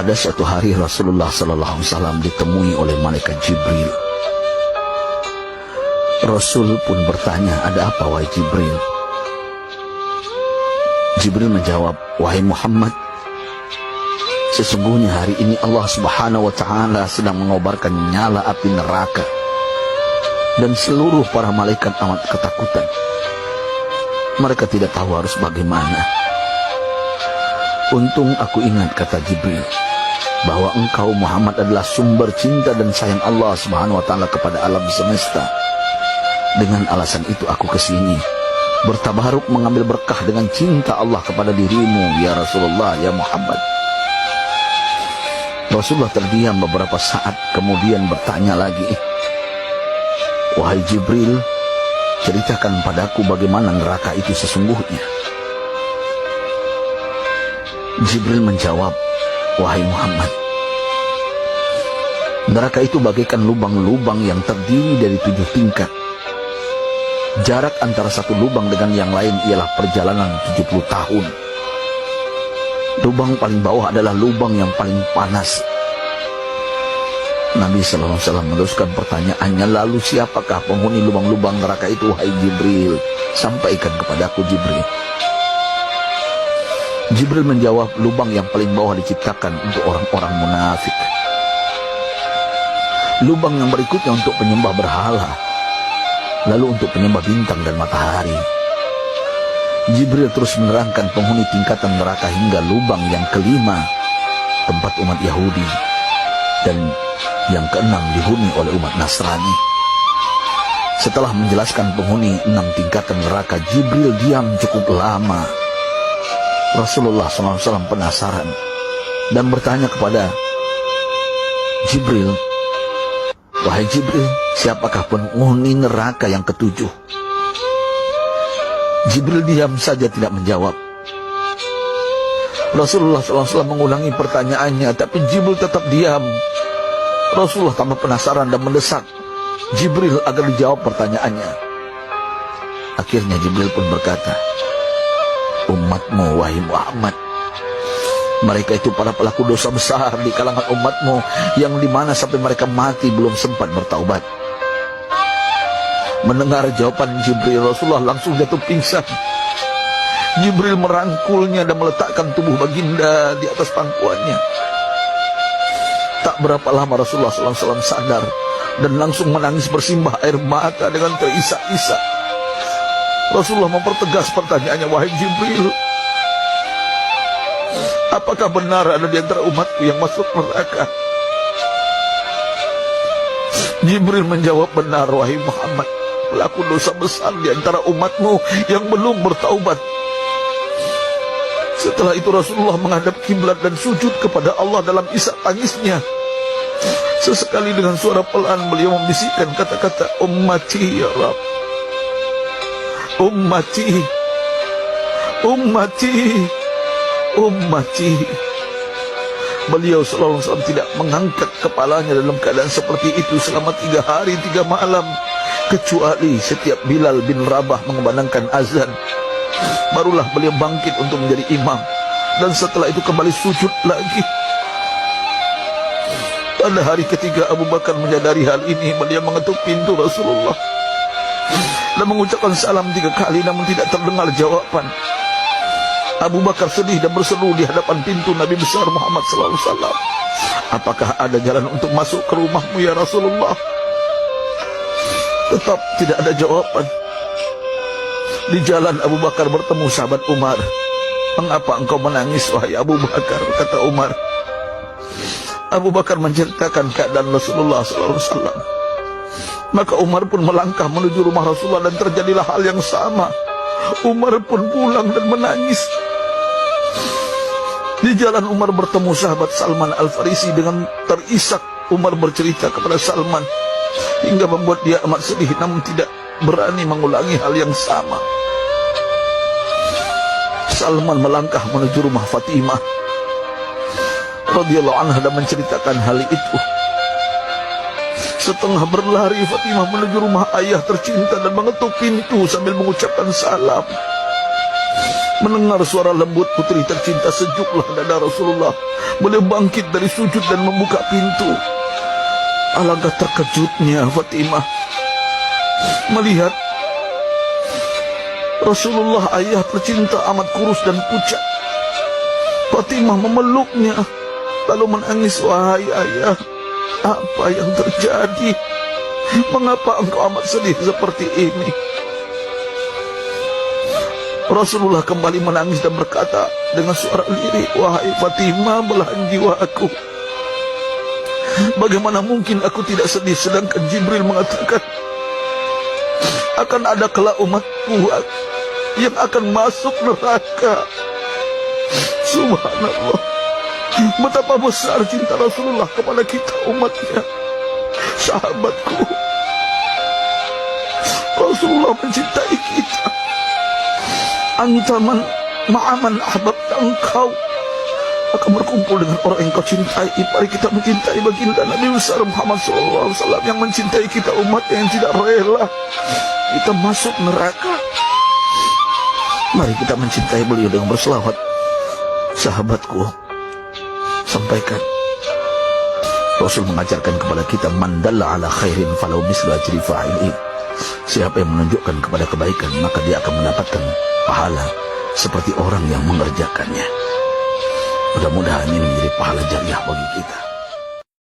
Pada suatu hari Rasulullah SAW ditemui oleh malaikat Jibril. Rasul pun bertanya, ada apa wahai Jibril? Jibril menjawab, wahai Muhammad, sesungguhnya hari ini Allah Subhanahu wa Ta'ala sedang mengobarkan nyala api neraka, dan seluruh para malaikat amat ketakutan. Mereka tidak tahu harus bagaimana. Untung aku ingat, kata Jibril, bahwa engkau Muhammad adalah sumber cinta dan sayang Allah Subhanahu wa Ta'ala kepada alam semesta. Dengan alasan itu aku kesini, bertabaruk mengambil berkah dengan cinta Allah kepada dirimu, ya Rasulullah, ya Muhammad. Rasulullah terdiam beberapa saat, kemudian bertanya lagi, wahai Jibril, ceritakan padaku bagaimana neraka itu sesungguhnya. Jibril menjawab, wahai Muhammad, neraka itu bagaikan lubang-lubang yang terdiri dari 7 tingkat. Jarak antara satu lubang dengan yang lain ialah perjalanan 70 tahun. Lubang paling bawah adalah lubang yang paling panas. Nabi SAW meneruskan pertanyaannya, lalu siapakah penghuni lubang-lubang neraka itu, wahai Jibril? Sampaikan kepadaku, Jibril. Jibril menjawab, lubang yang paling bawah diciptakan untuk orang-orang munafik. Lubang yang berikutnya untuk penyembah berhala, lalu untuk penyembah bintang dan matahari. Jibril terus menerangkan penghuni tingkatan neraka hingga lubang yang kelima, tempat umat Yahudi, dan yang keenam dihuni oleh umat Nasrani. Setelah menjelaskan penghuni 6 tingkatan neraka, Jibril diam cukup lama. Rasulullah SAW penasaran dan bertanya kepada Jibril, wahai Jibril, siapakah penghuni neraka yang ke-7? Jibril diam saja tidak menjawab. Rasulullah SAW mengulangi pertanyaannya, tapi Jibril tetap diam. Rasulullah tambah penasaran dan mendesak Jibril agar dijawab pertanyaannya. Akhirnya Jibril pun berkata, umatmu wahai Muhammad, mereka itu para pelaku dosa besar di kalangan umatmu, yang dimana sampai mereka mati belum sempat bertaubat. Mendengar jawaban Jibril, Rasulullah langsung jatuh pingsan. Jibril merangkulnya dan meletakkan tubuh baginda di atas pangkuannya. Tak berapa lama Rasulullah SAW sadar dan langsung menangis bersimbah air mata dengan terisak-isak. Rasulullah mempertegas pertanyaannya, wahai Jibril, apakah benar ada di antara umatku yang masuk neraka? Jibril menjawab, benar wahai Muhammad, pelaku dosa besar di antara umatmu yang belum bertaubat. Setelah itu Rasulullah menghadap kiblat dan sujud kepada Allah dalam isak tangisnya. Sesekali dengan suara pelan beliau membisikkan kata-kata, ummati ya Rabb, ummati, ummati, ummati. Beliau SAW tidak mengangkat kepalanya dalam keadaan seperti itu selama 3 hari 3 malam, kecuali setiap Bilal bin Rabah mengumandangkan azan, barulah beliau bangkit untuk menjadi imam, dan setelah itu kembali sujud lagi. Pada hari ketiga Abu Bakar menyadari hal ini, beliau mengetuk pintu Rasulullah dan mengucapkan salam 3 kali, namun tidak terdengar jawaban. Abu Bakar sedih dan berseru di hadapan pintu Nabi besar Muhammad SAW, apakah ada jalan untuk masuk ke rumahmu ya Rasulullah? Tetap tidak ada jawaban. Di jalan Abu Bakar bertemu sahabat Umar. Mengapa engkau menangis wahai Abu Bakar? Kata Umar. Abu Bakar menceritakan keadaan Rasulullah SAW. Maka Umar pun melangkah menuju rumah Rasulullah dan terjadilah hal yang sama. Umar pun pulang dan menangis. Di jalan Umar bertemu sahabat Salman Al-Farisi. Dengan terisak Umar bercerita kepada Salman hingga membuat dia amat sedih, namun tidak berani mengulangi hal yang sama. Salman melangkah menuju rumah Fatimah radhiyallahu anha dan menceritakan hal itu. Setengah berlari Fatimah menuju rumah ayah tercinta dan mengetuk pintu sambil mengucapkan salam. Mendengar suara lembut putri tercinta, sejuklah dada Rasulullah. Beliau bangkit dari sujud dan membuka pintu. Alangkah terkejutnya Fatimah melihat Rasulullah, ayah tercinta, amat kurus dan pucat. Fatimah memeluknya lalu menangis. Wahai ayah, apa yang terjadi? Mengapa engkau amat sedih seperti ini? Rasulullah kembali menangis dan berkata dengan suara lirih, wahai Fatimah, belahan jiwa aku. Bagaimana mungkin aku tidak sedih sedangkan Jibril mengatakan akan ada kelak umatku yang akan masuk neraka. Subhanallah, betapa besar cinta Rasulullah kepada kita umatnya. Sahabatku, Rasulullah mencintai kita. Antaman ma'aman ahbabta, engkau akan berkumpul dengan orang yang kau cintai. Mari kita mencintai baginda Nabi besar Muhammad SAW yang mencintai kita umat yang tidak rela kita masuk neraka. Mari kita mencintai beliau dengan berselawat. Sahabatku, sampaikan, Rasul mengajarkan kepada kita, man dalla ala khairin falau mislu ajri fa'ilih. Siapa yang menunjukkan kepada kebaikan, maka dia akan mendapatkan pahala seperti orang yang mengerjakannya. Mudah-mudahan ini menjadi pahala jariah bagi kita.